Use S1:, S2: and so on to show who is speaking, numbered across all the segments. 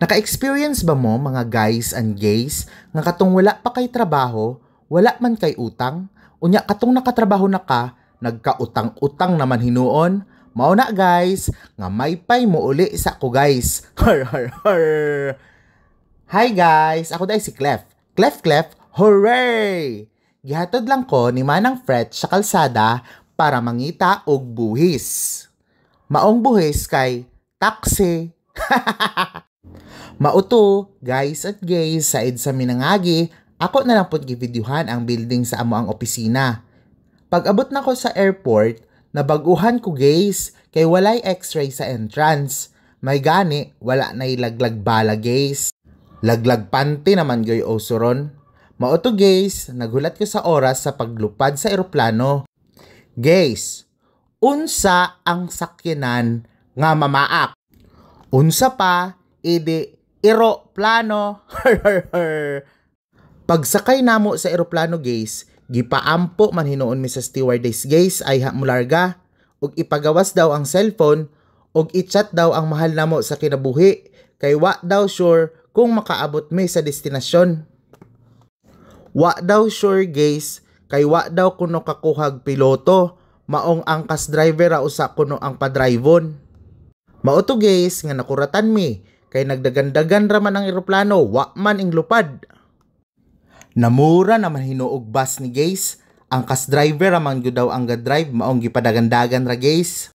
S1: Naka-experience ba mo mga guys and gays nga katong wala pa kay trabaho, wala man kay utang, unya katong nakatrabaho na ka, nagkautang-utang naman hinuon? Mao na guys, nga may pay mo uli sa ko guys. Har har har. Hi guys, ako dai si Clef. Clef, hooray! Gihatod lang ko ni Manang Fred sa kalsada para mangita og buhis. Maong buhis kay taxi. Mauto, guys at gays, sa EDSA Minangagi, ako na lang po givideohan ang building sa amo ang opisina. Pag abot na ko sa airport, nabaguhan ko guys, kay walay x-ray sa entrance. May gani, wala na ilaglag bala guys. Laglag panty naman goy osuron. Mauto guys, naghulat ko sa oras sa paglupad sa eroplano. Guys, unsa ang sakyanan nga mamaak? Unsa pa, eroplano. Pagsakay namo sa eroplano guys, gipaampo man hinuon mi sa stewardess guys ay mularga ug ipagawas daw ang cellphone ug i-chat daw ang mahal namo sa kinabuhi kay wa daw sure kung makaabot mi sa destinasyon. Wa daw sure guys kay wa daw kuno kakuhag piloto maong angkas driver ra usa kuno ang padrivon. Mao to guys nga nakuratan mi kay nagdagandagan raman ang eroplano, wa man ing lupad. Namura naman hinuog bus ni guys. Ang kas driver raman gyud daw ang ga-drive maong gipadagandagan ra guys.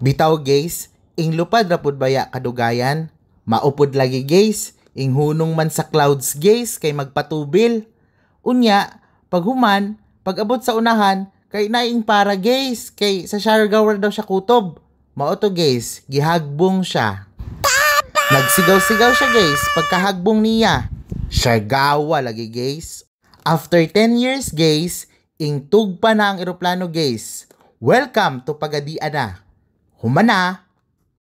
S1: Bitaw guys, ing lupad ra pud baya kadugayan. Maupod lagi guys, ing hunong man sa clouds guys kay magpatubil. Unya, paghuman, pag-abot sa unahan, kay naing para guys, kay sa Siargao daw siya kutob. Mao to guys, gihagbong siya. Nagsigaw-sigaw siya guys, pagkahagbong niya. Siargawa lagi guys. After 10 years guys, ing tugpa na ang eroplano guys. Welcome to Pagadian na. Humana!